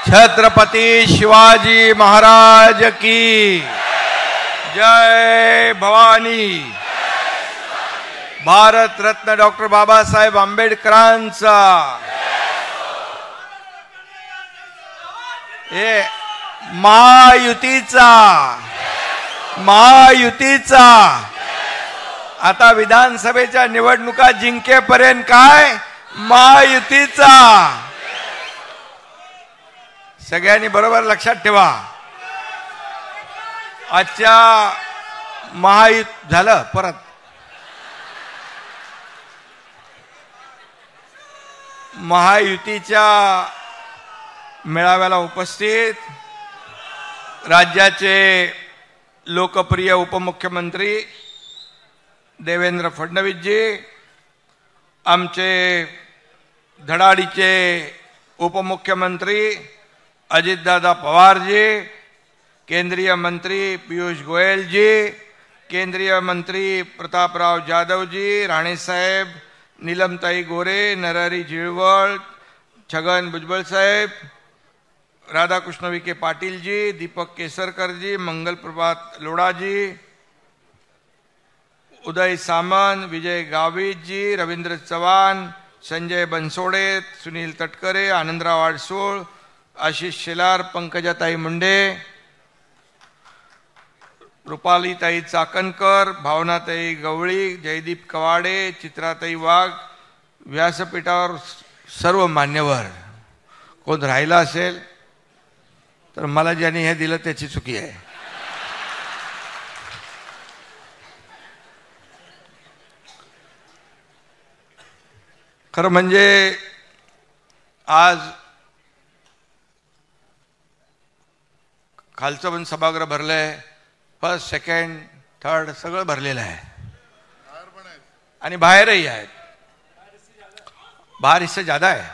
छत्रपति शिवाजी महाराज की जय भवानी. भारत रत्न डॉक्टर बाबासाहेब आंबेडकरांचा. हे महायुतीचा आता विधानसभेच्या निवडणुका जिंकेपर्यंत काय महायुतीचा. सगळ्यांनी बरोबर लक्षात ठेवा. आजच्या महायुती झालं परत महायुतीच्या मेळाव्याला उपस्थित राज्याचे लोकप्रिय उपमुख्यमंत्री देवेंद्र फडणवीसजी, आमचे धडाडीचे उपमुख्यमंत्री अजितदादा पवारजी, केंद्रीय मंत्री पीयूष गोयलजी, केंद्रीय मंत्री प्रतापराव जाधवजी, राणेसाहेब, नीलमताई गोरे, नरहरी झिरवळ, छगन भुजबळ साहेब, राधाकृष्ण विखे पाटीलजी, दीपक केसरकरजी, मंगल प्रभात लोढाजी, उदय सामंत, विजय गावितजी, रवींद्र चव्हाण, संजय बनसोडे, सुनील तटकरे, आनंदराव आडसूळ, आशिष शेलार, पंकजाताई मुंडे, रुपालीताई चाकणकर, भावनाताई गवळी, जयदीप कवाडे, चित्राताई वाघ, व्यासपीठावर सर्व मान्यवर. कोण राहिला असेल तर मला ज्यांनी हे दिलं त्याची चुकी आहे. खरं म्हणजे आज खालचं पण सभागृह भरलंय, फर्स्ट सेकंड थर्ड सगळं भरलेलं आहे आणि बाहेरही आहेत. बाहर इससे ज्यादा आहे.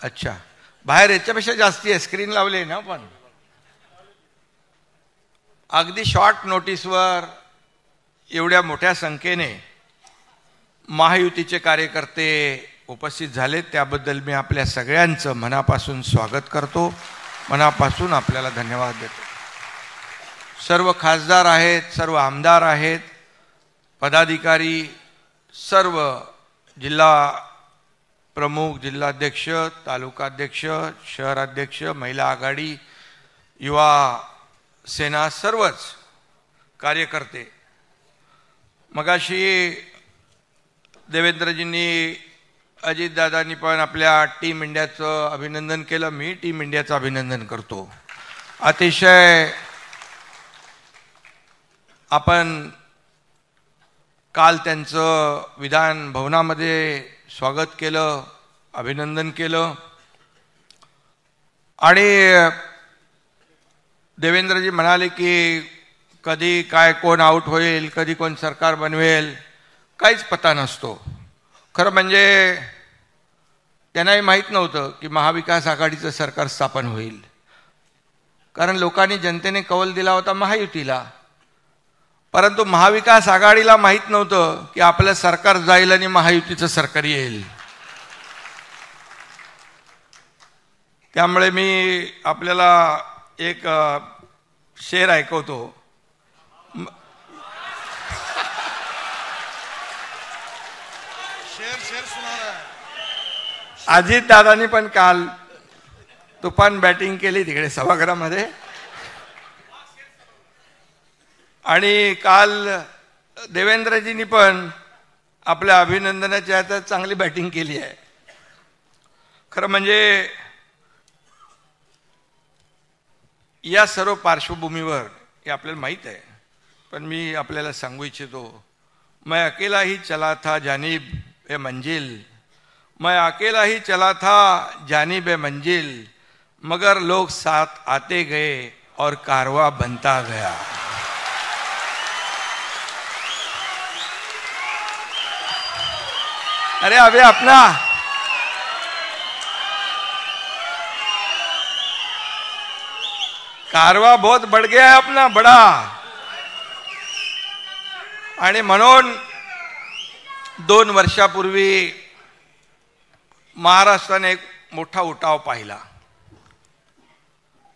अच्छा, बाहेर याच्यापेक्षा जास्ती आहे. स्क्रीन लावली ना पण. अगदी शॉर्ट नोटीसवर एवढ्या मोठ्या संख्येने महायुतीचे कार्यकर्ते उपस्थित झाले त्याबद्दल मी आपल्या सगळ्यांचं मनापासून स्वागत करतो, मनापासून आपल्याला धन्यवाद देतो. सर्व खासदार आहेत, सर्व आमदार आहेत, पदाधिकारी, सर्व जिल्हा प्रमुख, जिल्हाध्यक्ष, तालुकाध्यक्ष, शहराध्यक्ष, महिला आघाडी, युवा सेना, सर्वच कार्यकर्ते. मगाशी देवेंद्रजींनी, अजितदादांनी पण आपल्या टीम इंडियाचं अभिनंदन केलं. मी टीम इंडियाचं अभिनंदन करतो. अतिशय आपण काल त्यांचं विधान भवनामध्ये स्वागत केलं, अभिनंदन केलं आणि देवेंद्रजी म्हणाले की कधी काय कोण आउट होईल, कधी कोण सरकार बनवेल, काहीच पता नसतो. खरं म्हणजे त्यांनाही माहीत नव्हतं की महाविकास आघाडीचं सरकार स्थापन होईल, कारण लोकांनी जनतेने कौल दिला होता महायुतीला. परंतु महाविकास आघाडीला माहीत नव्हतं की आपलं सरकार जाईल आणि महायुतीचं सरकार येईल. त्यामुळे मी आपल्याला एक शेर ऐकवतो. अजित दादांनी पण काल तुफान बॅटिंग केली तिकडे सभागृहामध्ये आणि काल देवेंद्रजींनी पण आपल्या अभिनंदनाच्या हातात चांगली बॅटिंग केली आहे. खरं म्हणजे या सर्व पार्श्वभूमीवर हे आपल्याला माहीत आहे, पण मी आपल्याला सांगू इच्छितो. मैं अकेला ही चला था जानिब ए मंजिल, मैं अकेला ही चला था जानिब ए मंजिल, मगर लोग साथ आते गए और कारवा बनता गया. अरे अबे अपना कारवा बहुत बढ़ गया है अपना बड़ा. आणि म्हणून 2 वर्षापूर्वी महाराष्ट्राने एक मोठा उठाव पाहिला.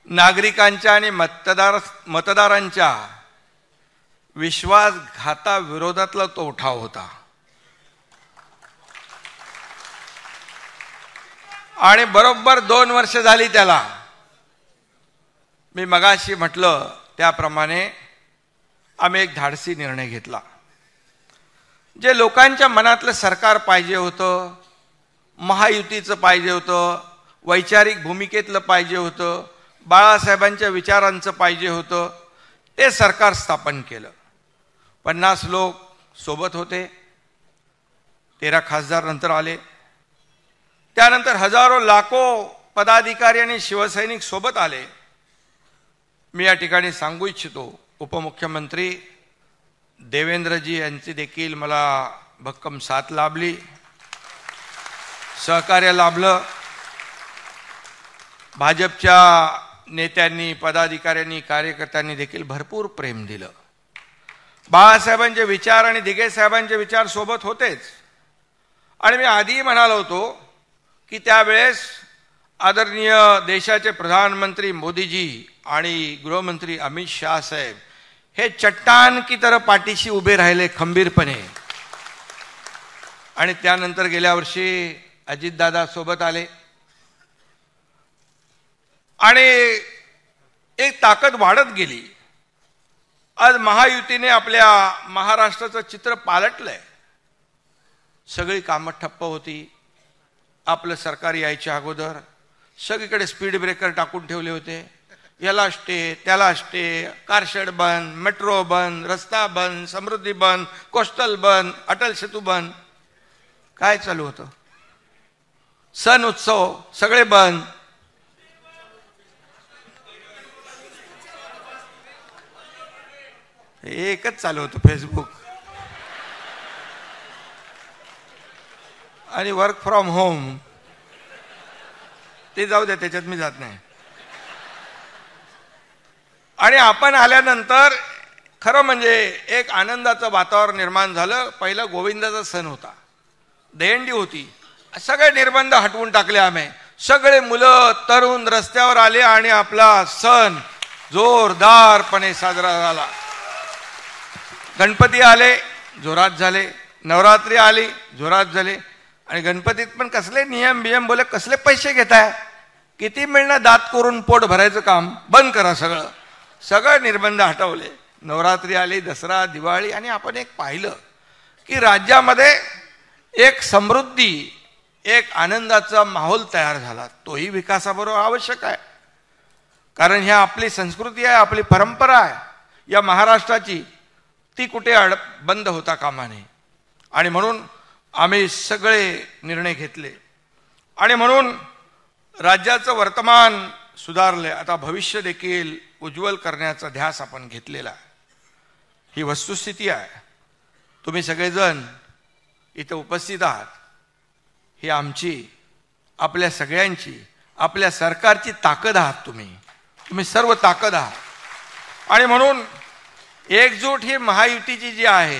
नागरिकांच्या आणि मतदारांच्या विश्वासघाताविरोधातला तो उठाव होता. आणि बरोबर 2 वर्ष झाली त्याला. मी मगाशी म्हटलं त्याप्रमाणे आम्ही एक धाडसी निर्णय घेतला. जे लोकांच्या मनातलं सरकार पाहिजे होतं, महायुतीचं पाहिजे होतं, वैचारिक भूमिकेतलं पाहिजे होतं, बाळासाहेबांच्या विचारांचं पाहिजे होतं, ते सरकार स्थापन केलं. 50 लोक सोबत होते, 13 खासदार नंतर आले. त्यानंतर हजारो लाखो पदाधिकारी आणि शिवसैनिक सोबत आले. मी या ठिकाणी सांगू इच्छितो, उपमुख्यमंत्री देवेंद्रजी यांची देखील मला भक्कम साथ लाभली, सहकार्य लाभलं. भाजपच्या नेत्यांनी, पदाधिकाऱ्यांनी, कार्यकर्त्यांनी देखील भरपूर प्रेम दिलं. बाळासाहेबांचे विचार आणि दिघे साहेबांचे विचार सोबत होतेच. आणि मी आधी म्हणालो होतो की त्यावेळेस आदरणीय देशाचे प्रधानमंत्री मोदीजी आणि गृहमंत्री अमित शाह साहेब हे चट्टान की तरह पाठीशी उभे राहिले खंबीरपणे. आणि त्यानंतर गेल्या वर्षी अजितदादा सोबत आले आणि एक ताकद वाढत गेली. आज महायुतीने आपल्या महाराष्ट्राचं चित्र पालटलंय. सगळी कामं ठप्प होती. आपलं सरकार यायच्या अगोदर सगळीकडे स्पीड ब्रेकर टाकून ठेवले होते. याला स्टे, त्याला स्टे, कारशेड बंद, मेट्रो बंद, रस्ता बंद, समृद्धी बंद, कोस्टल बंद, अटल सेतू बंद. काय चालू होतं? सण उत्सव सगळे बंद. एकच चालू होतं, फेसबुक आणि वर्क फ्रॉम होम. ते जाऊ द्या, त्याच्यात मी जात नाही. आणि आपण आल्यानंतर खरं म्हणजे एक आनंदाचं वातावरण निर्माण झालं. पहिलं गोविंदाचा सण होता, दहीहंडी होती. सगळे निर्बंध हटवून टाकले आम्ही. सगळे मुलं तरुण रस्त्यावर आले आणि आपला सण जोरदारपणे साजरा झाला. गणपती आले, जोरात झाले. नवरात्री आली, जोरात झाले. आणि गणपतीत पण कसले नियम बियम, बोले कसले पैसे घेताय, किती मिळणं दात करून पोट भरायचं काम बंद करा. सगळं निर्बंध हटवले. नवरात्री आली, दसरा, दिवाळी. आणि आपण एक पाहिलं की राज्यामध्ये एक समृद्धी, एक आनंदाचा माहोल तयार झाला. तोही विकासाबरोबर आवश्यक आहे, कारण ह्या आपली संस्कृती आहे, आपली परंपरा आहे या महाराष्ट्राची. ती कुठे बंद होता कामा नये. आणि म्हणून आम्ही सगळे निर्णय घेतले. आणि म्हणून राज्याचं वर्तमान सुधारले. आता भविष्य देखील उज्ज्वल करण्याचा ध्यास आपण घेतलेला आहे. ही वस्तुस्थिती आहे. तुम्ही सगळेजण इथं उपस्थित आहात. ही आमची, आपल्या सगळ्यांची, आपल्या सरकारची ताकद आहात. तुम्ही सर्व ताकद आहात. आणि म्हणून एकजूट ही महायुतीची जी आहे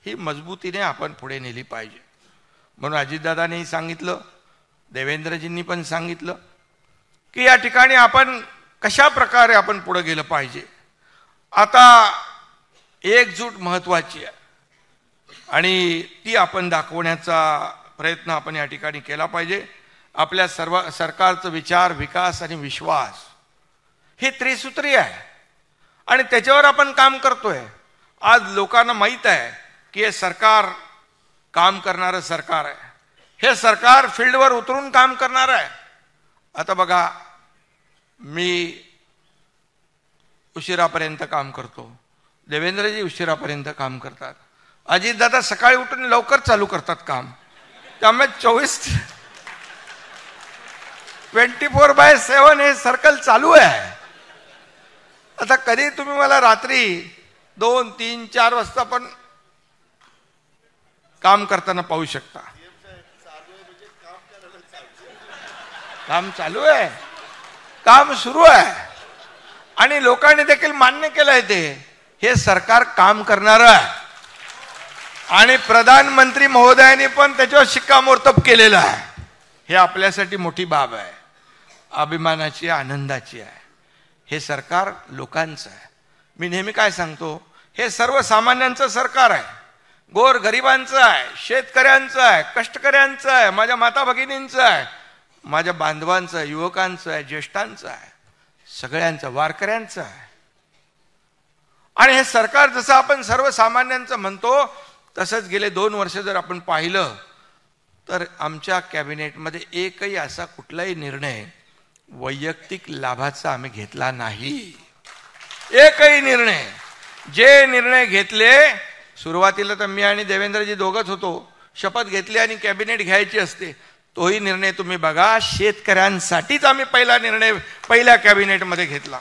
ही मजबूतीने आपण पुढे नेली पाहिजे. म्हणून अजितदादांनीही सांगितलं, देवेंद्रजींनी पण सांगितलं की या ठिकाणी आपण कशा प्रकारे आपण पुढे गेलं पाहिजे. आता एकजूट महत्वाची आहे आणि ती आपण दाखवण्याचा प्रयत्न आपण या ठिकाणी केला पाहिजे. आपल्या सर्व सरकारचं विचार, विकास आणि विश्वास हे त्रिसूत्री आहे आणि त्याच्यावर आपण काम करतोय. आज लोकांना माहीत आहे की हे सरकार काम करणारं सरकार आहे. हे सरकार फील्डवर उतरून काम करणार आहे. आता बघा, मी उशिरापर्यंत काम करतो, देवेंद्रजी उशिरापर्यंत काम करतात, अजितदादा सकाळी उठून लवकर चालू करतात काम. त्यामुळे 24/7 हे सर्कल चालू आहे. आता कधी तुम्ही मला रात्री 2, 3, 4 वाजता पण काम करताना पाहू शकता. काम चालू आहे, काम सुरू आहे आणि लोकांनी देखील मान्य केलंय ते हे सरकार काम करणार आहे. आणि प्रधानमंत्री महोदयांनी पण त्याच्यावर शिक्कामोर्तब केलेलं आहे. हे आपल्यासाठी मोठी बाब आहे, अभिमानाची, आनंदाची आहे. हे सरकार लोकांचं आहे. मी नेहमी काय सांगतो, हे सर्वसामान्यांचं सरकार आहे, गोर गरिबांचं आहे, शेतकऱ्यांचं आहे, कष्टकऱ्यांचं आहे, माझ्या माता भगिनींचं आहे, माझ्या बांधवांचं आहे, युवकांचं आहे, ज्येष्ठांचं आहे, सगळ्यांचं, वारकऱ्यांचं आहे. आणि हे सरकार जसं आपण सर्वसामान्यांचं म्हणतो तसंच गेले 2 वर्ष जर आपण पाहिलं तर आमच्या कॅबिनेटमध्ये एकही असा कुठलाही निर्णय वैयक्तिक लाभाचा आम्ही घेतला नाही. एकही निर्णय. जे निर्णय घेतले, सुरुवातीला तर मी आणि देवेंद्रजी दोघंच होतो, शपथ घेतली आणि कॅबिनेट घ्यायची असते, तोही निर्णय तुम्ही बघा शेतकऱ्यांसाठीच आम्ही पहिला निर्णय पहिल्या कॅबिनेटमध्ये घेतला.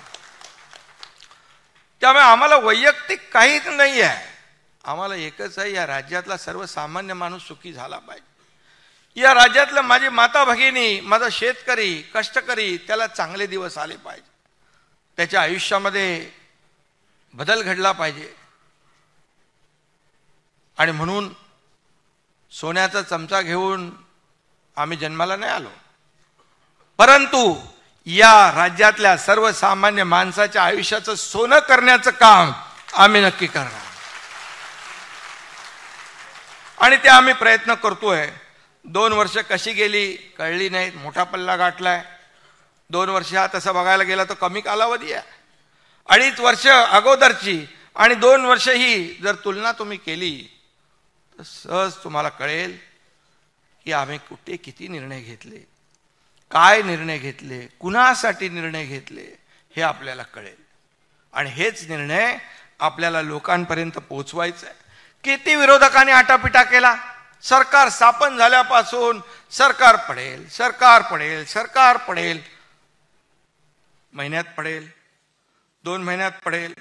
त्यामुळे आम्हाला वैयक्तिक काहीच नाही आहे. आम्हाला एकच आहे, या राज्यातला सर्वसामान्य माणूस सुखी झाला पाहिजे. या राज्यातलं माझी माता भगिनी, माझा शेतकरी, कष्टकरी, त्याला चांगले दिवस आले पाहिजे, त्याच्या आयुष्यामध्ये बदल घडला पाहिजे. आणि म्हणून सोन्याचा चमचा घेऊन आम्ही जन्माला नाही आलो, परंतु या राज्यातल्या सर्वसामान्य माणसाच्या आयुष्याचं सोनं करण्याचं काम आम्ही नक्की करणार. आणि ते आम्ही प्रयत्न करतोय. 2 वर्ष कशी गेली कळली नाहीत, मोठा पल्ला गाठलाय. 2 वर्ष हा तसं बघायला गेला तर कमी कालावधी आहे. 2.5 वर्ष अगोदरची आणि 2 वर्ष ही जर तुलना तुम्ही केली तर सहज तुम्हाला कळेल की आम्ही कुठे किती निर्णय घेतले, काय निर्णय घेतले, कुणासाठी निर्णय घेतले, हे आपल्याला कळेल. आणि हेच निर्णय आपल्याला लोकांपर्यंत पोहोचवायचं आहे. किती विरोधकांनी आटापिटा केला, सरकार स्थापन झाल्यापासून सरकार पडेल, सरकार पडेल, सरकार पडेल. महिन्यात पडेल, 2 महिन्यात पडेल,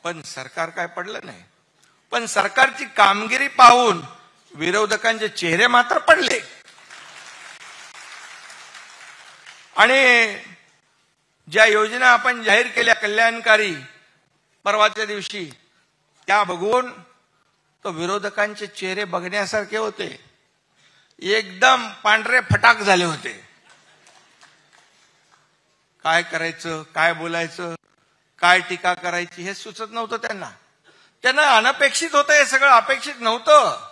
पण सरकार काय पडलं नाही. पण सरकारची कामगिरी पाहून विरोधकांचे चेहरे मात्र पडले. आणि ज्या योजना आपण जाहीर केल्या कल्याणकारी परवाच्या दिवशी, त्या बघून तो विरोधकांचे चेहरे बघण्यासारखे होते. एकदम पांढरे फटाक झाले होते. काय करायचं, काय बोलायचं, काय टीका करायची हे सुचत नव्हतं त्यांना. त्यांना अनपेक्षित होतं, हे सगळं अपेक्षित नव्हतं.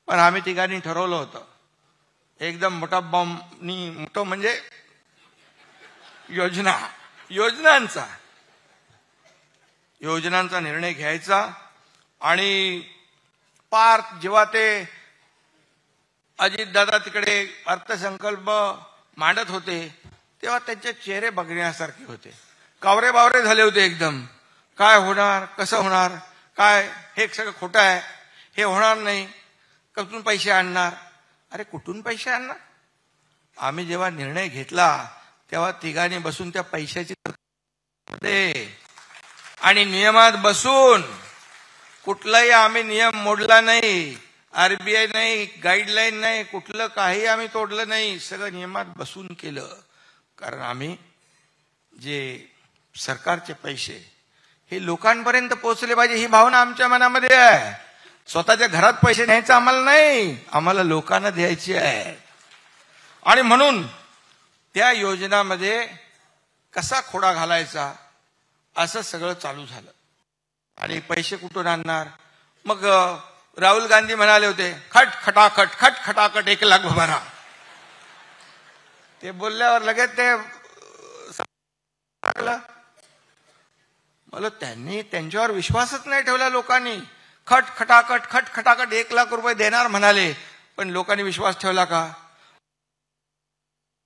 पण आम्ही तिघांनी ठरवलं होतं, एकदम मोठा बॉम्बनी, मोठं म्हणजे योजनांचा निर्णय घ्यायचा. आणि पार जेव्हा ते अजितदादा तिकडे अर्थसंकल्प मांडत होते तेव्हा त्यांचे चेहरे बघण्यासारखे होते. कावरे बावरे झाले होते एकदम. काय होणार, कसं होणार, काय हे सगळं खोटं आहे, हे होणार नाही, कुठून पैसे आणणार. अरे कुठून पैसे आणणार? आम्ही जेव्हा निर्णय घेतला तेव्हा तिघांनी बसून त्या पैशाची आणि नियमात बसून, कुठलाही आम्ही नियम मोडला नाही, आरबीआय नाही, गाईडलाईन नाही, कुठलं काही आम्ही तोडलं नाही, सगळं नियमात बसून केलं. कारण आम्ही जे सरकारचे पैसे हे लोकांपर्यंत पोहोचले पाहिजे ही भावना आमच्या मनामध्ये आहे. स्वतःच्या घरात पैसे न्यायचे आम्हाला नाही, आम्हाला लोकांना द्यायचे आहे. आणि म्हणून त्या योजनामध्ये कसा खोडा घालायचा असं सगळं चालू झालं. आणि पैसे कुठून आणणार? मग राहुल गांधी म्हणाले होते, खट खटाखट 1 लाख भरा. ते बोलल्यावर लगेच ते मला त्यांच्यावर विश्वासच नाही ठेवला लोकांनी. खटाखट 1 लाख रुपये देणार म्हणाले, पण लोकांनी विश्वास ठेवला का?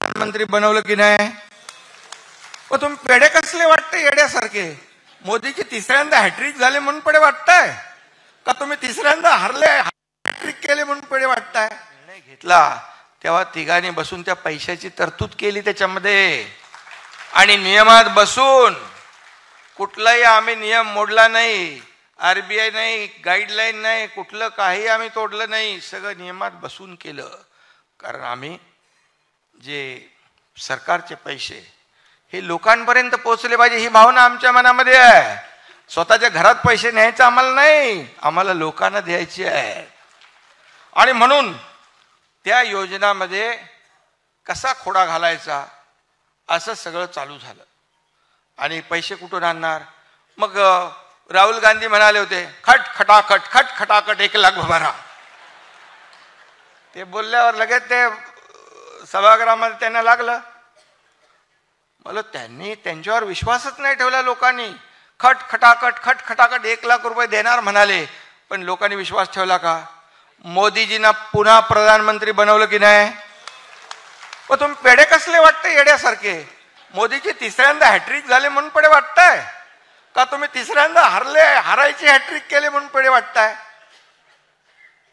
प्रधानमंत्री बनवलं की नाही? पण तुम्ही पेढे कसले वाटते येड्यासारखे? मोदीची 3ऱ्यांदा हॅट्रिक झाले म्हणून पेढे वाटताय का? तुम्ही 3ऱ्यांदा हरले, हॅट्रिक केले म्हणून पेढे वाटताय? निर्णय घेतला तेव्हा तिघांनी बसून त्या पैशाची तरतूद केली त्याच्यामध्ये. आणि नियमात बसून, कुठलाही आम्ही नियम मोडला नाही, आरबीआय नाही, गाईडलाईन नाही, कुठलं काही आम्ही तोडलं नाही, सगळं नियमात बसून केलं. कारण आम्ही जे सरकारचे पैसे हे लोकांपर्यंत पोहोचले पाहिजे ही भावना आमच्या मनामध्ये आहे. स्वतःच्या घरात पैसे न्यायचे आम्हाला नाही, आम्हाला लोकांना द्यायचे आहे. आणि म्हणून त्या योजनामध्ये कसा खोडा घालायचा असं सगळं चालू झालं. आणि पैसे कुठून आणणार? मग राहुल गांधी म्हणाले होते खटाखट 1 लाख भरा. ते बोलल्यावर लगेच ते सभागृहामध्ये त्यांना लागलं. मला त्यांच्यावर विश्वासच नाही ठेवला लोकांनी. खटाखट 1 लाख रुपये देणार म्हणाले, पण लोकांनी विश्वास ठेवला का? मोदीजींना पुन्हा प्रधानमंत्री बनवलं की नाही? पण तुम्ही पेढे कसले वाटते येड्यासारखे? मोदीची तिसऱ्यांदा हॅट्रिक झाले म्हणून पेढे वाटताय का? तुम्ही तिसऱ्यांदा हारायची हॅट्रिक केले म्हणून पेढे वाटताय?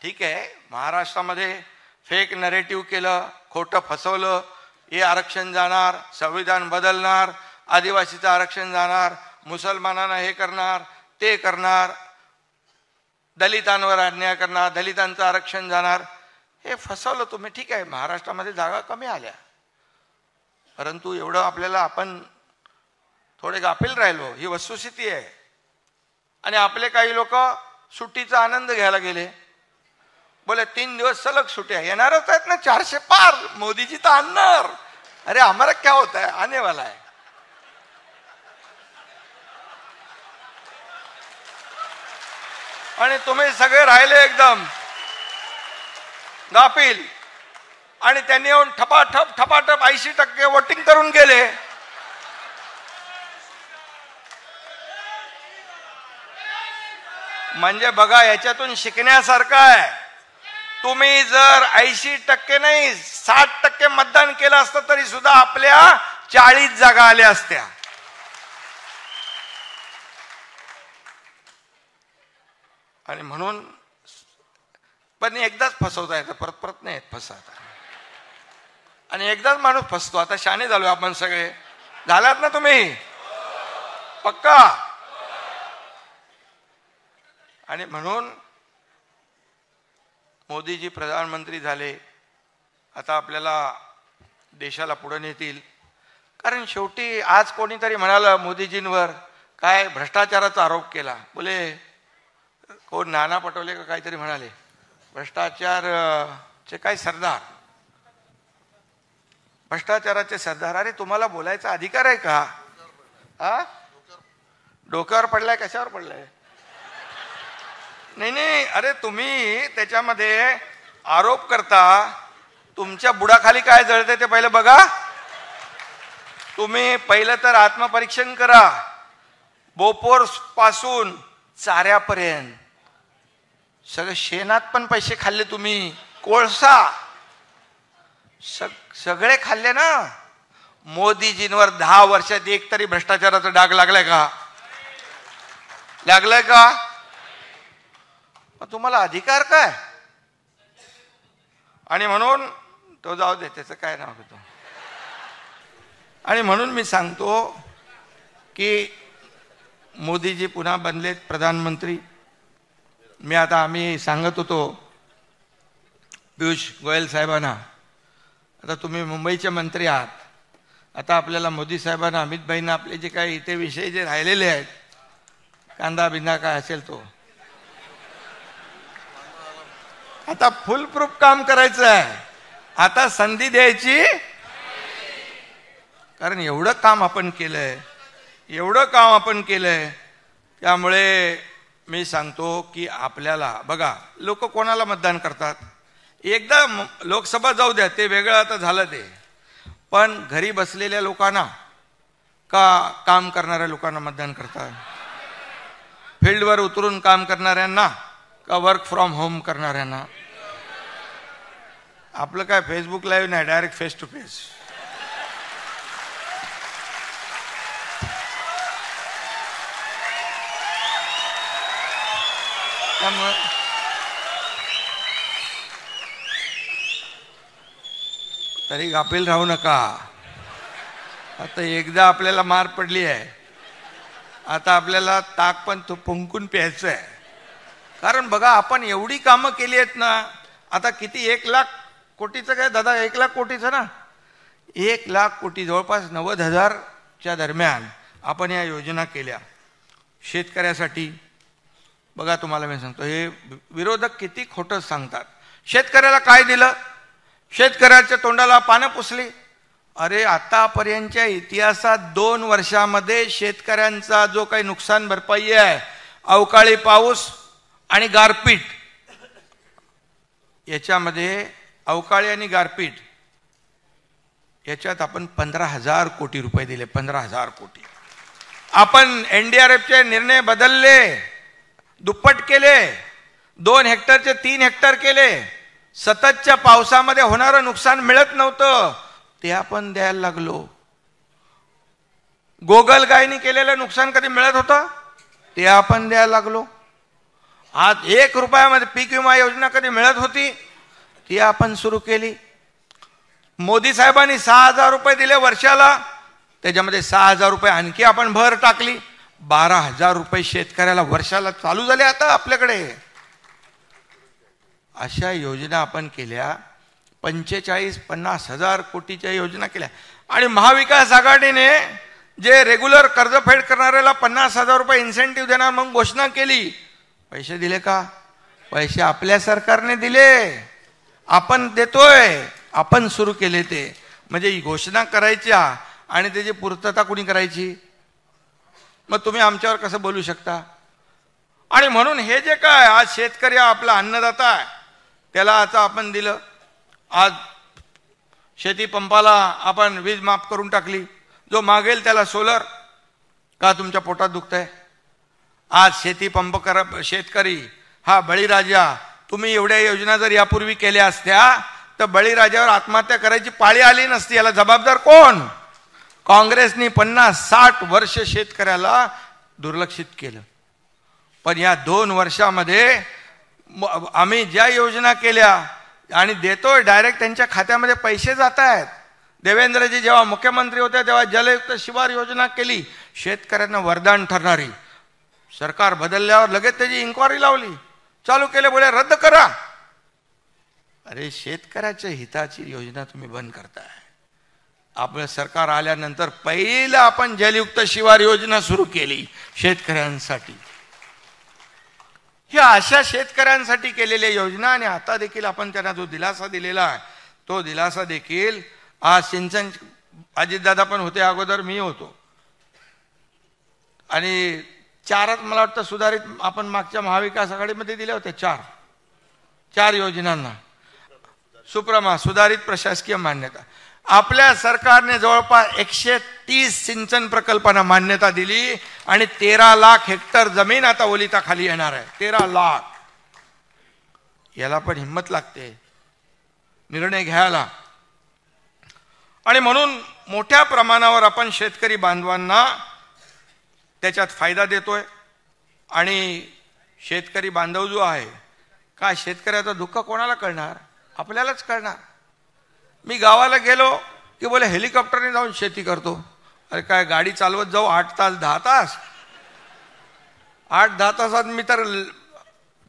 ठीक आहे, महाराष्ट्रामध्ये फेक नरेटिव्ह केलं, खोटं फसवलं, हे आरक्षण जाणार, संविधान बदलणार, आदिवासीचं आरक्षण जाणार, मुसलमानांना हे करणार ते करणार, दलितांवर अन्याय करणार, दलितांचं आरक्षण जाणार, हे फसवलं तुम्ही. ठीक आहे, महाराष्ट्रामध्ये जागा कमी आल्या, परंतु एवढं आपल्याला आपण थोडे गाफील राहिलो, ही वस्तुस्थिती आहे. आणि आपले काही लोक सुट्टीचा आनंद घ्यायला गेले, बोले 3 दिवस सलग सुट्ट्या येणारच आहेत ना, 400 पार, मोदीजी तर आणणार. अरे हमारा क्या होता है, आने वाला है. आणि तुम्ही सगळे राहिले एकदम गाफील. आणि त्यांनी येऊन ठपाठप 80% वोटिंग करून गेले. म्हणजे बघा, याच्यातून शिकण्यासारखं आहे. तुम्ही जर 80% नाही 60% मतदान केलं असतं तरी सुद्धा आपल्या 40 जागा आल्या असत्या. आणि म्हणून पण एकदाच फसवता येतं, परत नाही येत फसवता. आणि एकदाच माणूस फसतो. आता शाणे झालो आपण सगळे. झालात ना तुम्ही? पक्का? आणि म्हणून मोदीजी प्रधानमंत्री झाले, आता आपल्याला देशाला पुढे नेतील. कारण शेवटी आज कोणीतरी म्हणालं मोदीजींवर काय भ्रष्टाचाराचा आरोप केला. बोले कोण नाना पटोले का काहीतरी म्हणाले, भ्रष्टाचारचे काय सरदार, भ्रष्टाचाराचे सरदार. अरे तुम्हाला बोलायचा अधिकार आहे का? डोक्यावर पडलाय, कशावर पडलाय? नाही, अरे तुम्ही त्याच्यामध्ये आरोप करता, तुमच्या बुडाखाली काय जळते ते पहिलं बघा. तुम्ही पहिलं तर आत्मपरीक्षण करा. बोपोर पासून चाऱ्यापर्यंत सगळे शेणात पण पैसे खाल्ले तुम्ही, कोळसा सगळे खाल्ले ना. मोदीजींवर 10 वर्षात एक तरी भ्रष्टाचाराचा डाग लागलाय का? लागलाय का? तुम्हाला अधिकार काय? आणि म्हणून तो जाऊ दे, त्याचं काय नाव घेतो. आणि म्हणून मी सांगतो की मोदीजी पुन्हा बनलेत प्रधानमंत्री. आम्ही सांगत होतो पियुष गोयल साहेबांना, आता तुम्ही मुंबईचे मंत्री आहात, आता आपल्याला मोदी साहेबांना, अमित भाईंना आपले जे काही इथे विषय जे राहिलेले आहेत, कांदा बिंदा काय असेल तो, आता फुल प्रूफ काम करायचं आहे. आता संधी द्यायची, कारण एवढं काम आपण केलंय. त्यामुळे मी सांगतो की आपल्याला बघा, लोक कोणाला मतदान करतात? एकदा लोकसभा जाऊ द्या, ते वेगळं आता झालं ते, पण घरी बसलेल्या लोकांना का काम करणाऱ्या लोकांना मतदान करतात? फील्डवर उतरून काम करणाऱ्यांना का वर्क फ्रॉम होम करणाऱ्यांना? आपलं काय फेसबुक लाईव्ह नाही, डायरेक्ट फेस टू फेस. त्यामुळे तरी गाफील राहू नका. आता एकदा आपल्याला मार पडली आहे, आता आपल्याला ताक पण तो फुंकून प्यायचं आहे. कारण बघा, आपण एवढी कामं केली आहेत ना. आता किती 1 लाख कोटीचं काय दादा? 1 लाख कोटीचं ना, 1 लाख कोटी, जवळपास 90,000च्या दरम्यान आपण या योजना केल्या शेतकऱ्यासाठी. बघा, तुम्हाला मी सांगतो, हे विरोधक किती खोटं सांगतात. शेतकऱ्याला काय दिलं? शेतकऱ्याच्या तोंडाला पानं पुसली. अरे आतापर्यंतच्या इतिहासात 2 वर्षामध्ये शेतकऱ्यांचा जो काही नुकसान भरपाई आहे, अवकाळी पाऊस आणि गारपीट, याच्यामध्ये अवकाळी आणि गारपीट याच्यात आपण 15,000 कोटी रुपये दिले. 15,000 कोटी. आपण NDRFचे निर्णय बदलले, दुप्पट केले, 2 हेक्टरचे 3 हेक्टर केले. सततच्या पावसामध्ये होणारं नुकसान मिळत नव्हतं, ते आपण द्यायला लागलो. गोगलगायनी केलेलं नुकसान कधी मिळत होतं, ते आपण द्यायला लागलो. आज 1 रुपयामध्ये पीक विमा योजना कधी मिळत होती, ती आपण सुरू केली. मोदी साहेबांनी 6,000 रुपये दिले वर्षाला, त्याच्यामध्ये 6,000 रुपये आणखी आपण भर टाकली. 12,000 रुपये शेतकऱ्याला वर्षाला चालू झाले आता आपल्याकडे. अशा योजना आपण केल्या. 45-50,000 कोटीच्या योजना केल्या. आणि महाविकास आघाडीने जे रेग्युलर कर्जफेड करणाऱ्याला 50,000 रुपये इन्सेंटिव्ह देणार म्हणून घोषणा केली. पैसे दिले का? पैसे आपल्या सरकारने दिले, आपण देतोय, आपण सुरू केले ते. म्हणजे ही घोषणा करायच्या आणि त्याची पूर्तता कुणी करायची? मग तुम्ही आमच्यावर कसं बोलू शकता? आणि म्हणून हे जे काय आज शेतकरी आपला अन्नदाता आहे, त्याला आता आपण दिलं. आज शेती पंपाला आपण वीज माफ करून टाकली. जो मागेल त्याला सोलर. का तुमच्या पोटात दुखतंय? आज शेती पंप करा शेतकरी हा बळीराजा. तुम्ही एवढ्या योजना जर यापूर्वी केल्या असत्या तर बळीराजावर आत्महत्या करायची पाळी आली नसती. याला जबाबदार कोण? काँग्रेसनी 50-60 वर्ष शेतकऱ्याला दुर्लक्षित केलं. पण या 2 वर्षामध्ये आम्ही ज्या योजना केल्या आणि देतोय, डायरेक्ट त्यांच्या खात्यामध्ये पैसे जात आहेत. देवेंद्रजी जेव्हा मुख्यमंत्री होते तेव्हा जलयुक्त शिवार योजना केली, शेतकऱ्यांना वरदान ठरणारी. सरकार बदलल्यावर लगेच त्याची इन्क्वायरी लावली, चालू केले, बोले रद्द करा. अरे शेतकऱ्याच्या हिताची योजना तुम्ही बंद करताय. आपलं सरकार आल्यानंतर पहिलं आपण जलयुक्त शिवार योजना सुरू केली शेतकऱ्यांसाठी. ह्या अशा शेतकऱ्यांसाठी केलेल्या योजना. आणि आता देखील आपण त्यांना जो दिलासा दिलेला आहे, तो दिलासा देखील आज सिंचन, अजितदादा पण होते अगोदर, मी होतो. आणि 4च मला वाटतं सुधारित आपण मागच्या महाविकास आघाडीमध्ये दिल्या होत्या. 4 योजनांना सुप्रमा सुधारित प्रशासकीय मान्यता. आपल्या सरकारने जवळपास 130 सिंचन प्रकल्पांना मान्यता दिली आणि 13 लाख हेक्टर जमीन आता ओलिताखाली येणार आहे. 13 लाख. याला पण हिंमत लागते निर्णय घ्यायला. आणि म्हणून मोठ्या प्रमाणावर आपण शेतकरी बांधवांना त्याच्यात फायदा देतोय. आणि शेतकरी बांधव जो आहे, काय शेतकऱ्याचं दुःख कोणाला कळणार? आपल्यालाच कळणार. मी गावाला गेलो की बोले हेलिकॉप्टरने जाऊन शेती करतो. अरे काय गाडी चालवत जाऊ 8 तास 10 तास? 8-10 तासात मी तर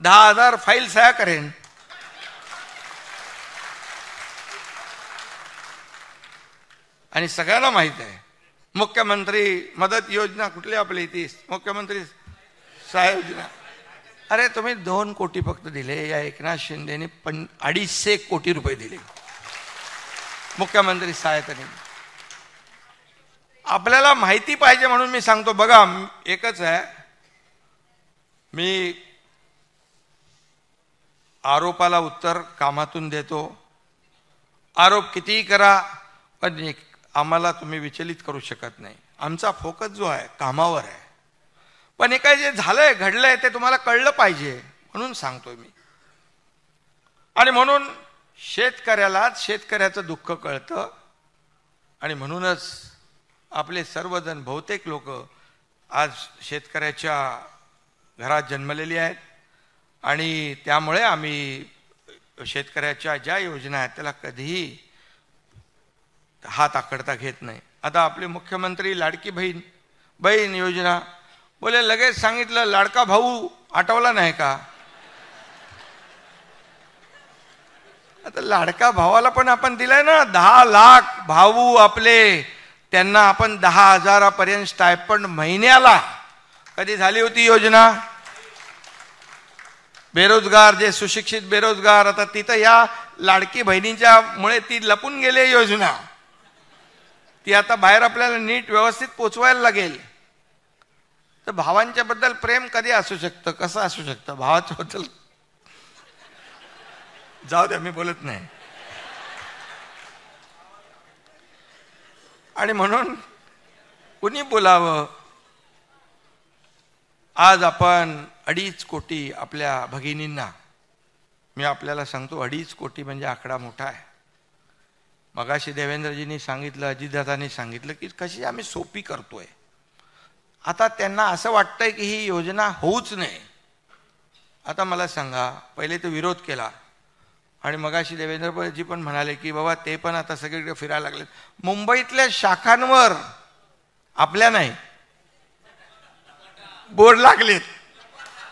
10,000 फाईल सह्या करेन. आणि सगळ्यांना माहित आहे मुख्यमंत्री मदत योजना कुठली आपली ती मुख्यमंत्री सहाय्य योजना. अरे तुम्ही 2 कोटी फक्त दिले. या एकनाथ शिंदेने 250 कोटी रुपये दिले मुख्यमंत्री सहाय्यतेने. आपल्याला माहिती पाहिजे म्हणून मी सांगतो. बघा एकच आहे, मी आरोपाला उत्तर कामातून देतो. आरोप कितीही करा, पण आम्हाला तुम्ही विचलित करू शकत नाही. आमचा फोकस जो आहे कामावर आहे. पण हे काय जे झालंय घडलंय ते तुम्हाला कळलं पाहिजे म्हणून सांगतोय मी. आणि म्हणून शेतकऱ्यालाच शेतकऱ्याचं दुःख कळतं. आणि म्हणूनच आपले सर्वजण बहुतेक लोक आज शेतकऱ्याच्या घरात जन्मलेली आहेत. आणि त्यामुळे आम्ही शेतकऱ्याच्या ज्या योजना आहेत त्याला कधीही हात आखडता घेत नाही. आता आपले मुख्यमंत्री लाडकी बहीण योजना, बोले लगेच सांगितलं लाडका भाऊ आठवला नाही का? आता लाडका भावाला पण आपण दिलाय ना 10 लाख भाऊ आपले, त्यांना आपण 10,000 स्टायपंड महिन्याला. कधी झाली होती योजना? बेरोजगार जे सुशिक्षित बेरोजगार, आता तिथं या लाडकी बहिणीच्या मुळे ती लपून गेले योजना. ती आता बाहेर आपल्याला नीट व्यवस्थित पोचवायला लागेल. तर भावांच्या बद्दल प्रेम कधी असू शकतं, कसं असू शकतं? भावाच्या बद्दल जाऊ द्या, मी बोलत नाही. आणि म्हणून कुणी बोलावं. आज आपण 2.5 कोटी आपल्या भगिनींना, मी आपल्याला सांगतो 2.5 कोटी म्हणजे आकडा मोठा आहे. मगाशी देवेंद्रजींनी सांगितलं, अजितदादांनी सांगितलं की कशी आम्ही सोपी करतोय. आता त्यांना असं वाटतंय की ही योजना होऊच नये. आता मला सांगा, पहिले तो विरोध केला आणि मगाशी देवेंद्रजी पण म्हणाले की बाबा ते पण आता सगळीकडे फिरायला लागले. मुंबईतल्या शाखांवर आपल्या नाही बोर्ड लागलेत,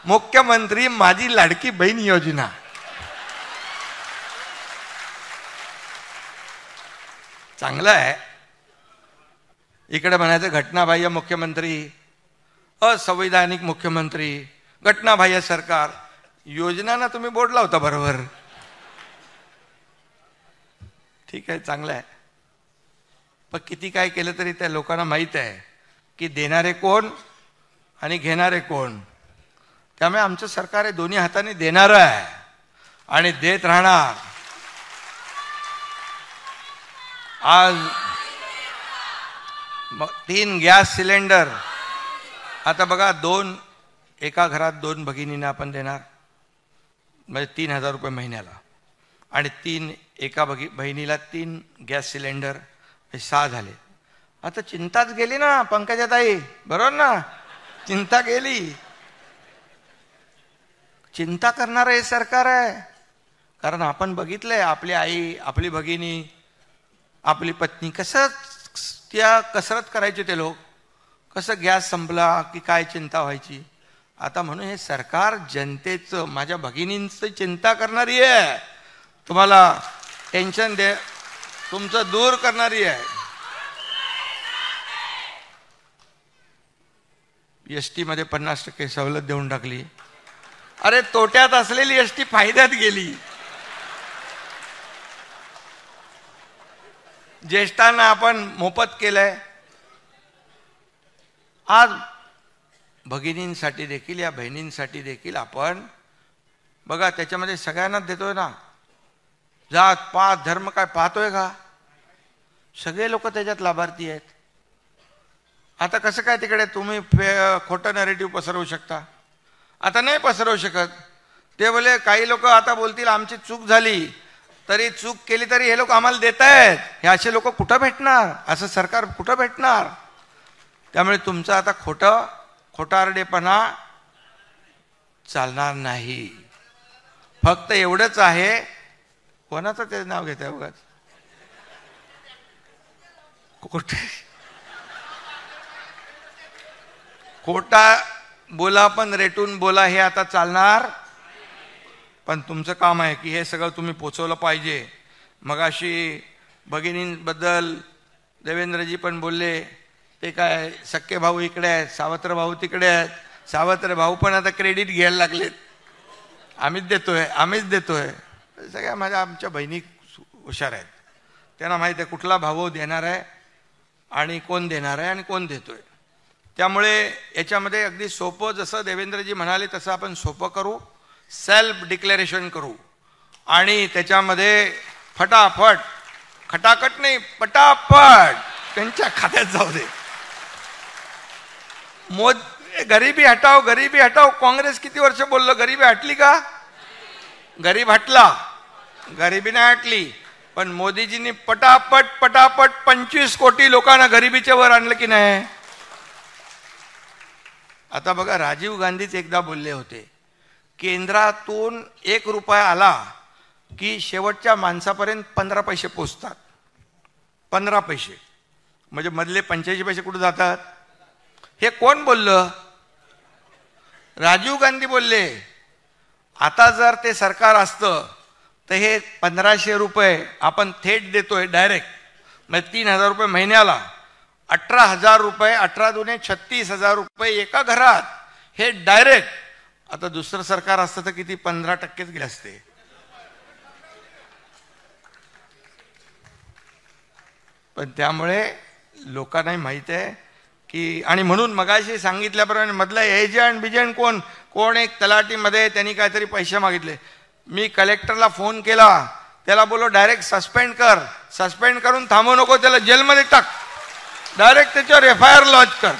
मुख्यमंत्री माझी लाडकी बहीण योजना. चांगलं आहे. इकडे म्हणायचं घटनाबाह्य मुख्यमंत्री, असंवैधानिक मुख्यमंत्री, घटनाबाह्य सरकार. योजनांना तुम्ही बोर्ड लावता बरोबर. ठीक आहे, चांगलं आहे. पण किती काय केलं तरी त्या लोकांना माहीत आहे की देणारे कोण आणि घेणारे कोण. त्यामुळे आमचं सरकार हे दोन्ही हाताने देणारं आहे आणि देत राहणार. आज 3 गॅस सिलेंडर, आता बघा, एका घरात 2 भगिनींना आपण देणार म्हणजे 3,000 रुपये महिन्याला, आणि एका बहिणीला 3 गॅस सिलेंडर, 6 झाले. आता चिंताच गेली ना पंकजाताई, बरोबर ना? चिंता गेली. चिंता करणारं हे सरकार आहे. कारण आपण बघितलंय आपली आई, आपली भगिनी, आपली पत्नी कसं त्या कसरत करायचे ते लोक, कसं गॅस संपला की काय चिंता व्हायची. आता म्हणून हे सरकार जनतेचं, माझ्या भगिनींचं चिंता करणारी आहे. तुम्हाला टेन्शन तुमचं दूर करणारी आहे. एसटी मध्ये 50% सवलत देऊन टाकली. अरे तोट्यात असलेली एसटी फायद्यात गेली. ज्येष्ठांना आपण मोफत केलंय. आज भगिनींसाठी देखील, या बहिणींसाठी देखील आपण बघा, त्याच्यामध्ये सगळ्यांनाच देतोय ना. जात पात धर्म काय पाहतोय का? सगळे लोक त्याच्यात लाभार्थी आहेत. आता कसं काय तिकडे तुम्ही खोटं नॅरेटिव्ह पसरवू शकता? आता नाही पसरवू शकत. ते बोले, काही लोक आता बोलतील आमची चूक झाली, तरी चूक केली तरी हे लोक आम्हाला देत आहेत. हे असे लोक कुठं भेटणार? असं सरकार कुठं भेटणार? त्यामुळे तुमचं आता खोटारडेपणा चालणार नाही. फक्त एवढंच आहे, कोणाचं ते नाव घेत आहे उगाच, खोटा बोला पण रेटून बोला, हे आता चालणार. पण तुमचं काम आहे की हे सगळं तुम्ही पोचवलं पाहिजे. मगाशी भगिनींबद्दल देवेंद्रजी पण बोलले, ते काय सख्खे भाऊ इकडे आहेत, सावत्र भाऊ तिकडे आहेत. सावत्र भाऊ पण आता क्रेडिट घ्यायला लागलेत, आम्हीच देतोय. सगळ्या आमच्या बहिणी हुशार आहेत. त्यांना माहीत आहे कुठला भाऊ देणार आहे आणि कोण देणार आहे आणि कोण देतोय. त्यामुळे याच्यामध्ये अगदी सोपं, जसं देवेंद्रजी म्हणाले तसं आपण सोपं करू. सेल्फ डिक्लेरेशन करू आणि त्याच्यामध्ये फटाफट, खटाखट नाही, पटापट त्यांच्या खात्यात जाऊ दे. गरिबी हटाओ, गरिबी हटाओ. काँग्रेस किती वर्ष बोललं, गरिबी हटली का? गरीब हटला, गरिबी नाही हटली. पण मोदीजींनी पटापट 25 कोटी लोकांना गरिबीच्या वर आणलं की नाही? आता बघा, राजीव गांधीच एकदा बोलले होते, केंद्रातून 1 रुपया आला की शेवटच्या माणसापर्यंत 15 पैसे पोचतात. 15 पैसे म्हणजे मधले 85 पैसे कुठे जातात? हे कोण बोललं? राजीव गांधी बोलले. आता जर ते सरकार असतं तर हे 1500 रुपये आपण थेट देतोय डायरेक्ट, म्हणजे 3000 रुपये महिन्याला, 18,000 रुपये, 18 दुने 36,000 रुपये एका घरात, हे डायरेक्ट. आता दुसरं सरकार असतं तर किती? 15%च गेले असते. पण त्यामुळे लोकांनाही माहीत आहे की, आणि म्हणून मगाशी सांगितल्याप्रमाणे मधला एजंट कोण एक तलाठीमध्ये त्यांनी काहीतरी पैसे मागितले. मी कलेक्टरला फोन केला, त्याला बोलो डायरेक्ट सस्पेंड करून थांबवू नको, त्याला जेलमध्ये टाक, डायरेक्ट त्याच्यावर FIR लॉन्च कर.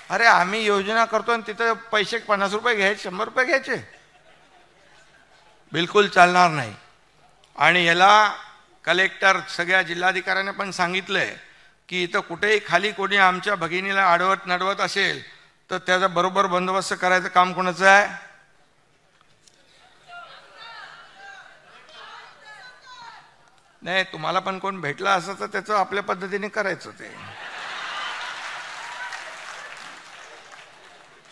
अरे आम्ही योजना करतो आणि तिथं पैसे 50 रुपये घ्यायचे, 100 रुपये घ्यायचे, बिलकुल चालणार नाही. आणि याला कलेक्टर सगळ्या जिल्हाधिकाऱ्यांना पण सांगितलंय की इथं कुठेही खाली कोणी आमच्या भगिनीला आडवत नडवत असेल तर त्याचा बरोबर बंदोबस्त करायचं काम कोणाचं आहे? नाही, तुम्हाला पण कोण भेटला असं तर त्याचं आपल्या पद्धतीने करायचं. ते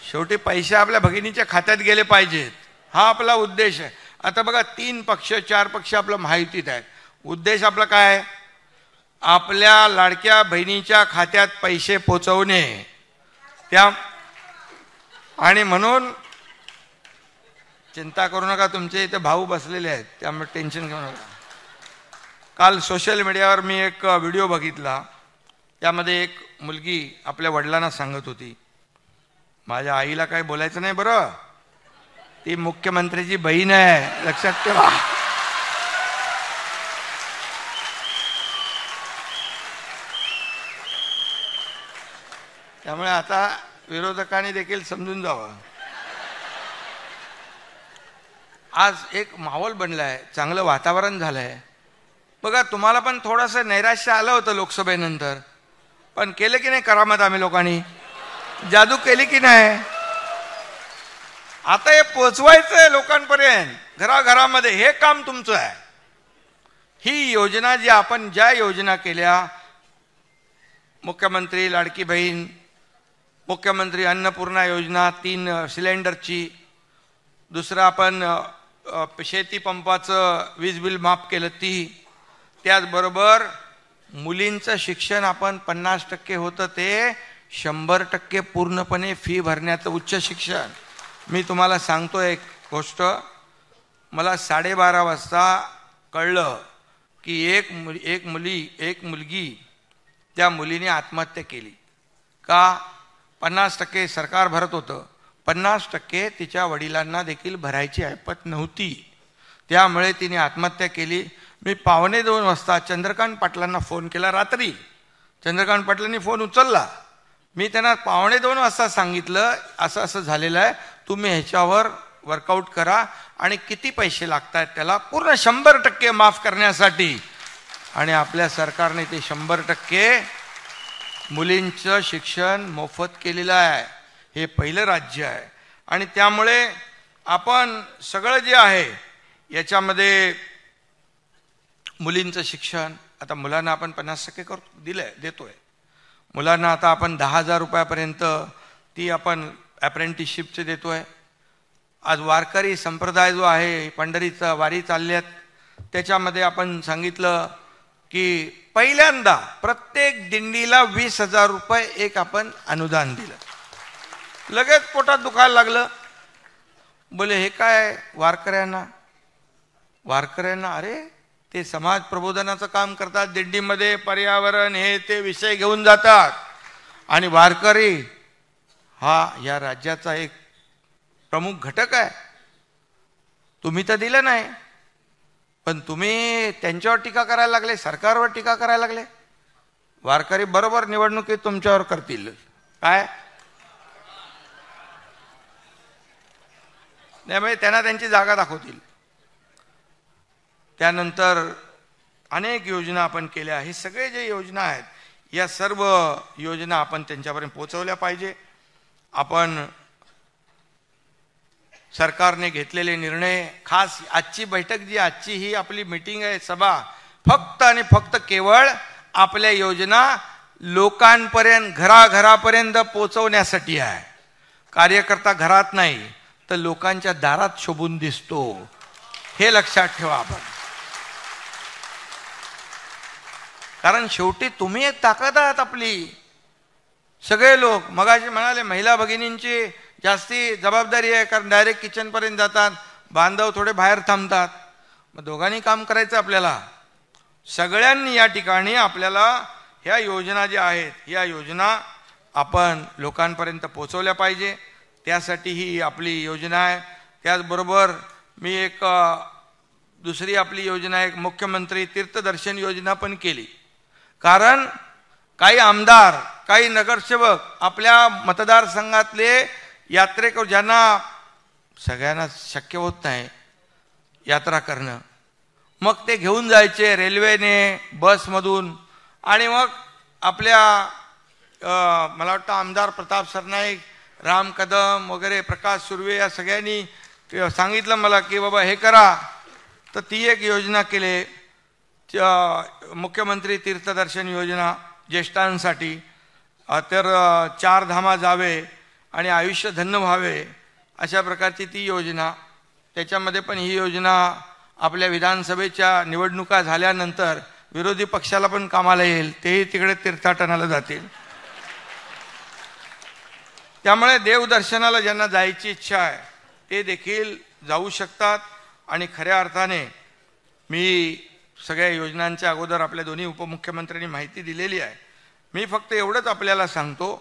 शेवटी पैसे आपल्या भगिनीच्या खात्यात गेले पाहिजेत, हा आपला उद्देश आहे. आता बघा 3 पक्ष 4 पक्ष आपल्या माहितीत आहेत. उद्देश आपला काय आहे? आपल्या लाडक्या बहिणीच्या खात्यात पैसे पोचवणे. आणि म्हणून चिंता करू नका, तुमचे इथे भाऊ बसलेले आहेत, त्यामुळे टेन्शन घेऊ नका. काल सोशल मीडियावर मी एक व्हिडिओ बघितला, त्यामध्ये एक मुलगी आपल्या वडिलांना सांगत होती, माझ्या आईला काही बोलायचं नाही बरं, ती मुख्यमंत्र्याची बहीण आहे, लक्षात ठेवा. त्यामुळे आता विरोधकांनी देखील समजून जावं. आज एक माहोल बनलाय, चांगलं वातावरण झालंय. बघा तुम्हाला पण थोडंसं नैराश्य आलं होतं लोकसभेनंतर, पण केलं की नाही करामत आम्ही लोकांनी? जादू केली की नाही? आता हे पोचवायचंय लोकांपर्यंत, घराघरामध्ये, हे काम तुमचं आहे. ही योजना जी आपण ज्या योजना केल्या, मुख्यमंत्री लाडकी बहीण, मुख्यमंत्री अन्नपूर्णा योजना 3 सिलेंडरची, दुसरं आपण शेती पंपाचं वीज बिल माफ केलं ती, त्याचबरोबर मुलींचं शिक्षण आपण 50% होतं ते 100% पूर्णपणे फी भरण्याचं उच्च शिक्षण. मी तुम्हाला सांगतो एक गोष्ट, मला 12:30 वाजता कळलं की एक मुलगी त्या मुलीने आत्महत्या केली. का? 50% सरकार भरत होतं, 50% तिच्या वडिलांना देखील भरायची ऐपत नव्हती, त्यामुळे तिने आत्महत्या केली. मी 1:45 वाजता चंद्रकांत पाटलांना फोन केला रात्री. चंद्रकांत पाटलांनी फोन उचलला. मी त्यांना 1:45 वाजता सांगितलं असं असं झालेलं आहे, तुम्ही ह्याच्यावर वर्कआउट करा आणि किती पैसे लागतात त्याला पूर्ण 100% माफ करण्यासाठी. आणि आपल्या सरकारने ते 100% मुलींचं शिक्षण मोफत केलेलं आहे. हे पहिलं राज्य आहे. आणि त्यामुळे आपण सगळं जे आहे याच्यामध्ये मुलींचं शिक्षण, आता मुलांना आपण 50% देतोय. मुलांना आता आपण 10,000 रुपयापर्यंत ती आपण अप्रेंटिसशिपचे देतोय. आज वारकरी संप्रदाय जो आहे, पंढरीचा वारी चालल्यात, त्याच्यामध्ये आपण सांगितलं की पहिल्यांदा प्रत्येक दिंडीला 20,000 रुपये एक आपण अनुदान दिलं. लगेच पोटात दुखायला लागलं. बोले हे काय वारकऱ्यांना? अरे ते समाज प्रबोधनाचं काम करतात, दिंडीमध्ये पर्यावरण हे ते विषय घेऊन जातात. आणि वारकरी हा या राज्याचा एक प्रमुख घटक आहे. तुम्ही तर दिलं नाही, पण तुम्ही त्यांच्यावर टीका करायला लागले, सरकारवर टीका करायला लागले. वारकरी बरोबर निवडणुकीत तुमच्यावर करतील काय? त्यामुळे त्यांना त्यांची जागा दाखवतील. त्यानंतर अनेक योजना आपण केल्या. हे सगळे जे योजना आहेत, या सर्व योजना आपण त्यांच्यापर्यंत पोहोचवल्या पाहिजे. आपण सरकारने घेतलेले निर्णय, खास आजची बैठक जी, आजची ही आपली मीटिंग आहे, सभा, फक्त आणि फक्त केवळ आपल्या योजना लोकांपर्यंत, घराघरापर्यंत पोहोचवण्यासाठी आहे. कार्यकर्ता घरात नाही तर लोकांच्या दारात शोभून दिसतो, हे लक्षात ठेवा आपण. कारण शेवटी तुम्ही एक ताकद आहात आपली. सगळे लोक मगाशी म्हणाले महिला भगिनींची जास्ती जबाबदारी आहे, कारण डायरेक्ट किचनपर्यंत जातात, बांधव थोडे बाहेर थांबतात. मग दोघांनी काम करायचं आपल्याला. सगळ्यांनी या ठिकाणी आपल्याला ह्या योजना ज्या आहेत या योजना आपण लोकांपर्यंत पोहोचवल्या पाहिजे. त्यासाठी ही आपली योजना आहे. त्याचबरोबर मी एक दुसरी आपली योजना एक मुख्यमंत्री तीर्थदर्शन योजना पण केली. कारण काही आमदार काही नगरसेवक आपल्या मतदारसंघातले यात्रेकरू ज्यांना सगळ्यांना शक्य होत नाही यात्रा करणं, मग ते घेऊन जायचे रेल्वेने बसमधून. आणि मग आपल्या मला वाटतं आमदार प्रताप सरनाईक, राम कदम वगैरे प्रकाश सुर्वे या सगळ्यांनी सांगितलं मला की बाबा हे करा. तर ती एक योजना केली मुख्यमंत्री तीर्थदर्शन योजना ज्येष्ठांसाठी. तर 4 धामा जावे आणि आयुष्य धन्य व्हावे अशा प्रकारची ती योजना. त्याच्यामध्ये पण ही योजना आपल्या विधानसभेच्या निवडणुका झाल्यानंतर विरोधी पक्षाला पण कामाला येईल. तेही तिकडे तीर्थाटनाला जातील. त्यामुळे देवदर्शनाला ज्यांना जायची इच्छा आहे ते देखील जाऊ शकतात. आणि खऱ्या अर्थाने मी सगळ्या योजनांच्या अगोदर आपल्या दोन्ही उपमुख्यमंत्र्यांनी माहिती दिलेली आहे. मी फक्त एवढंच आपल्याला सांगतो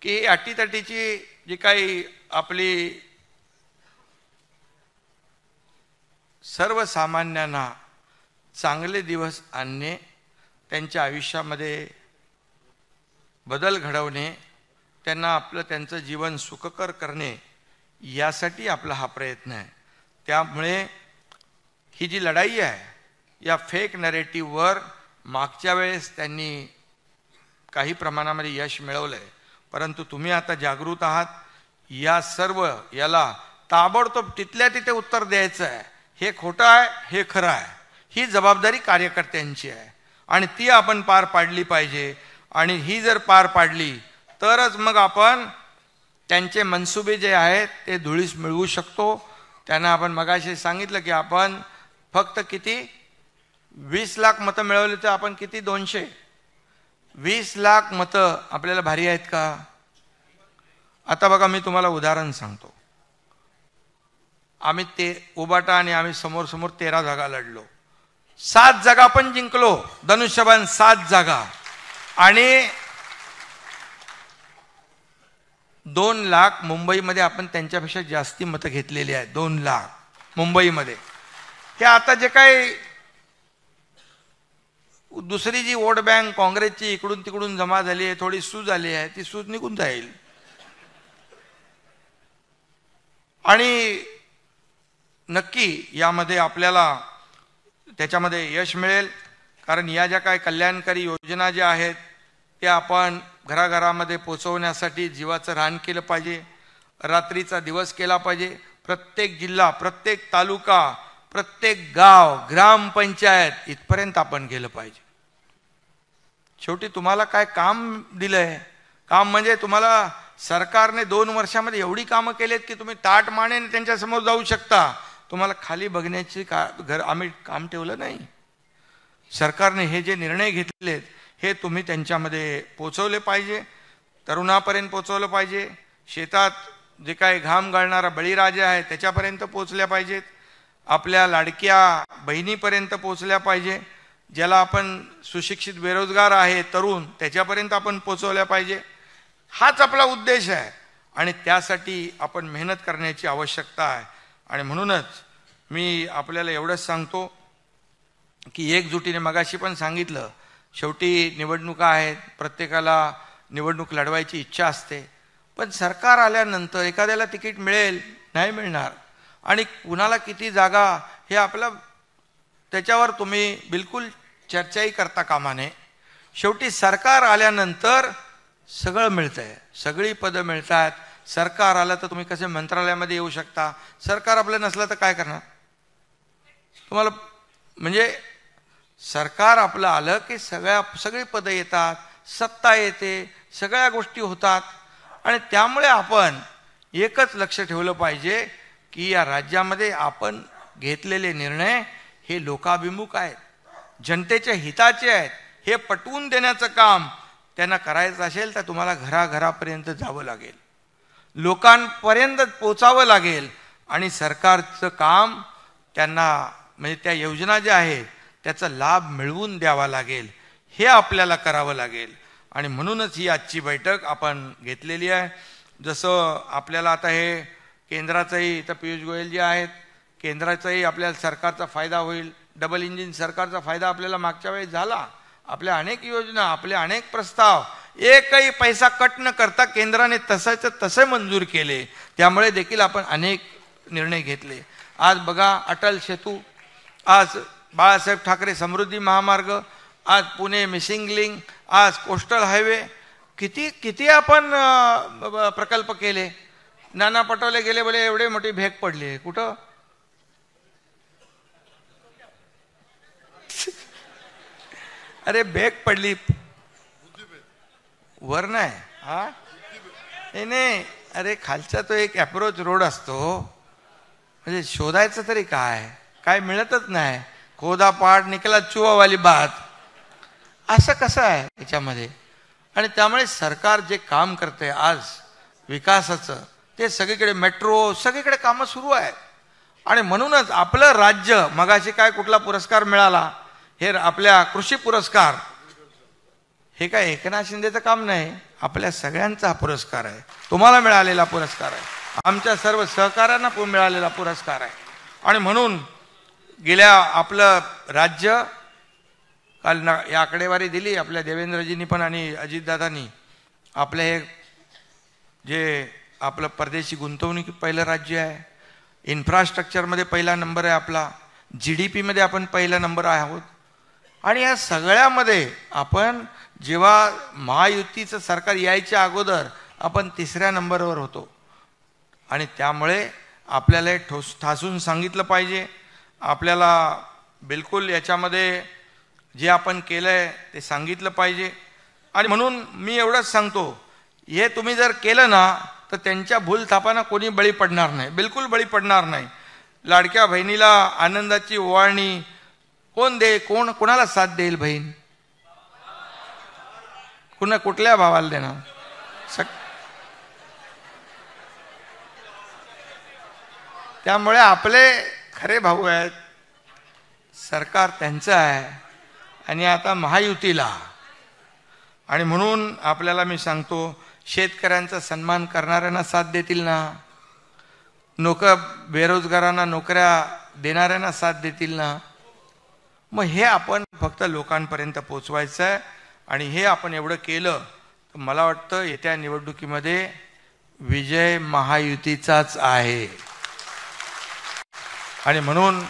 की अटीतटीची जी काही आपली सर्वसामान्यांना चांगले दिवस आणणे, त्यांच्या आयुष्यामध्ये बदल घडवणे, त्यांना त्यांचं जीवन सुखकर करणे यासाठी आपला हा प्रयत्न आहे. त्यामुळे ही जी लढाई आहे या फेक नरेटिव्हवर मागच्या वेळेस त्यांनी काही प्रमाणामध्ये यश मिळवलं आहे. परंतु तुम्ही आता जागृत आहात. या सर्व याला ताबडतोब तिथल्या तिथे उत्तर द्यायचं आहे. हे खोटं आहे, हे खरं आहे. ही जबाबदारी कार्यकर्त्यांची आहे आणि ती आपण पार पाडली पाहिजे. आणि ही जर पार पाडली तरच मग आपण त्यांचे मनसुबे जे आहेत ते धुळीस मिळवू शकतो. त्यांना आपण मगाशी सांगितलं की आपण फक्त किती 20 लाख मतं मिळवली तर आपण किती 220 लाख मतं आपल्याला भारी आहेत का? आता बघा मी तुम्हाला उदाहरण सांगतो. आम्ही उबाटा आणि आम्ही समोर समोर 13 जागा लढलो. 7 जागा पण जिंकलो. धनुष्यबाण 7 जागा. आणि 2 लाख मुंबईमध्ये आपण त्यांच्यापेक्षा जास्ती मतं घेतलेली आहेत. 2 लाख मुंबईमध्ये. हे आता जे काही दुसरी जी वोट बँक काँग्रेसची इकडून तिकडून जमा झाली आहे, थोडी सूज आली आहे, ती सूज निघून जाईल. आणि नक्की यामध्ये आपल्याला त्याच्यामध्ये यश मिळेल. कारण या ज्या काही कल्याणकारी योजना ज्या आहेत त्या आपण घराघरामध्ये पोचवण्यासाठी जीवाचं रान केलं पाहिजे. रात्रीचा दिवस केला पाहिजे. प्रत्येक जिल्हा, प्रत्येक तालुका, प्रत्येक गाव, ग्रामपंचायत इथपर्यंत आपण गेलं पाहिजे. शेवटी तुम्हाला काय काम दिलंय? काम म्हणजे तुम्हाला सरकारने 2 वर्षामध्ये एवढी कामं केलीत की तुम्ही ताट मानेने त्यांच्यासमोर जाऊ शकता. तुम्हाला खाली बघण्याची आम्ही काम ठेवलं नाही. सरकारने हे जे निर्णय घेतलेत हे तुम्ही त्यांच्यामध्ये पोचवले पाहिजे. तरुणापर्यंत पोचवलं पाहिजे. शेतात जे काही घाम गाळणारा बळीराजा आहे त्याच्यापर्यंत पोचल्या पाहिजेत. आपल्या लाडक्या बहिणीपर्यंत पोचल्या पाहिजे. ज्याला आपण सुशिक्षित बेरोजगार आहे तरुण त्याच्यापर्यंत आपण पोचवल्या पाहिजे. हाच आपला उद्देश आहे आणि त्यासाठी आपण मेहनत करण्याची आवश्यकता आहे. आणि म्हणूनच मी आपल्याला एवढंच सांगतो की एकजुटीने मगाशी पण सांगितलं, शेवटी निवडणुका आहेत. प्रत्येकाला निवडणूक लढवायची इच्छा असते. पण सरकार आल्यानंतर एखाद्याला तिकीट मिळेल, नाही मिळणार, आणि कुणाला किती जागा हे आपलं त्याच्यावर तुम्ही बिलकुल चर्चाही करता कामा नये. शेवटी सरकार आल्यानंतर सगळं मिळतंय. सगळी पदं मिळतात. सरकार आलं तर तुम्ही कसे मंत्रालयामध्ये येऊ शकता. सरकार आपलं नसलं तर काय करणार? तुम्हाला म्हणजे सरकार आपलं आलं की सगळी पदं येतात, सत्ता येते, सगळ्या गोष्टी होतात. आणि त्यामुळे आपण एकच लक्ष ठेवलं पाहिजे की या राज्यामध्ये आपण घेतलेले निर्णय हे लोकाभिमुख आहेत, जनतेच्या हिताचे आहेत. हे पटवून देण्याचं काम त्यांना करायचं असेल तर तुम्हाला घराघरापर्यंत जावं लागेल, लोकांपर्यंत पोचावं लागेल. आणि सरकारचं काम त्यांना म्हणजे त्या योजना ज्या आहेत त्याचा लाभ मिळवून द्यावा लागेल, हे आपल्याला करावं लागेल. आणि म्हणूनच ही आजची बैठक आपण घेतलेली आहे. जसं आपल्याला आता हे केंद्राचंही, इथं पियुष गोयल जे आहेत, केंद्राचाही आपल्याला सरकारचा फायदा होईल. डबल इंजिन सरकारचा फायदा आपल्याला मागच्या वेळी झाला. आपल्या अनेक योजना, आपले अनेक प्रस्ताव एकही पैसा कट न करता केंद्राने तसेच तसे मंजूर केले. त्यामुळे देखील आपण अनेक निर्णय घेतले. आज बघा अटल सेतू, आज बाळासाहेब ठाकरे समृद्धी महामार्ग, आज पुणे मिसिंग लिंक, आज कोस्टल हायवे, किती किती आपण प्रकल्प केले. नाना पटोले गेले, बोले एवढे मोठी भेग पडली. कुठं? अरे भेग पडली वर नाही. हा नाही, अरे खालचा तो एक अप्रोच रोड असतो, म्हणजे शोधायचं तरी काय, काय मिळतच नाही. खोदा पाड निकला चुवावाली बात, असं कसं आहे याच्यामध्ये. आणि त्यामुळे सरकार जे काम करते आज विकासाचं, ते सगळीकडे मेट्रो, सगळीकडे कामं सुरू आहेत. आणि म्हणूनच आपलं राज्य, मगाशी काय कुठला पुरस्कार मिळाला, हे आपल्या कृषी पुरस्कार, हे काय एकनाथ शिंदेचं काम नाही, आपल्या सगळ्यांचा हा पुरस्कार आहे. तुम्हाला मिळालेला पुरस्कार आहे, आमच्या सर्व सहकाऱ्यांना मिळालेला पुरस्कार आहे. आणि म्हणून गेल्या आपलं राज्य, काल या आकडेवारी दिली आपल्या देवेंद्रजींनी पण आणि अजितदादांनी, आपलं हे जे आपलं परदेशी गुंतवणूक पहिलं राज्य आहे, इन्फ्रास्ट्रक्चरमध्ये पहिला नंबर आहे आपला, GDP मध्ये आपण पहिला नंबर आहोत. आणि या सगळ्यामध्ये आपण जेव्हा महायुतीचं सरकार यायच्या अगोदर आपण 3ऱ्या नंबरवर होतो. आणि त्यामुळे आपल्याला ठासून सांगितलं पाहिजे, आपल्याला बिलकुल याच्यामध्ये जे आपण केलं आहे ते सांगितलं पाहिजे. आणि म्हणून मी एवढंच सांगतो, हे तुम्ही जर केलं ना तर त्यांच्या भूलथापांना कोणी बळी पडणार नाही, बिलकुल बळी पडणार नाही. लाडक्या बहिणीला आनंदाची ओवाळणी कोण दे, कोणाला साथ देईल बहीण, कुठल्या भावाला देणार. त्यामुळे आपले खरे भाऊ आहेत, सरकार त्यांचं आहे, आणि आता महायुतीला. आणि म्हणून आपल्याला मी सांगतो, शेतकऱ्यांचा सन्मान करणाऱ्यांना साथ देतील ना, बेरोजगारांना नोकऱ्या देणाऱ्यांना साथ देतील ना. मग हे आपण फक्त लोकांपर्यंत पोचवायचं आहे. आणि हे आपण एवढं केलं तर मला वाटतं येत्या निवडणुकीमध्ये विजय महायुतीचाच आहे. आणि म्हणून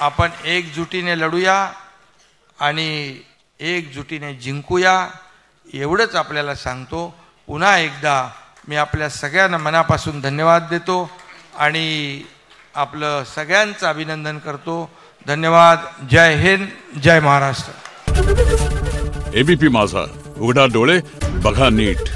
आपण एकजुटीने लढूया आणि एकजुटीने जिंकूया, एवढंच आपल्याला सांगतो. पुन्हा एकदा मी आपल्या सगळ्यांना मनापासून धन्यवाद देतो आणि आपलं सगळ्यांचं अभिनंदन करतो. धन्यवाद. जय हिंद, जय महाराष्ट्र. ABP माझा, उघडा डोळे बघा नीट.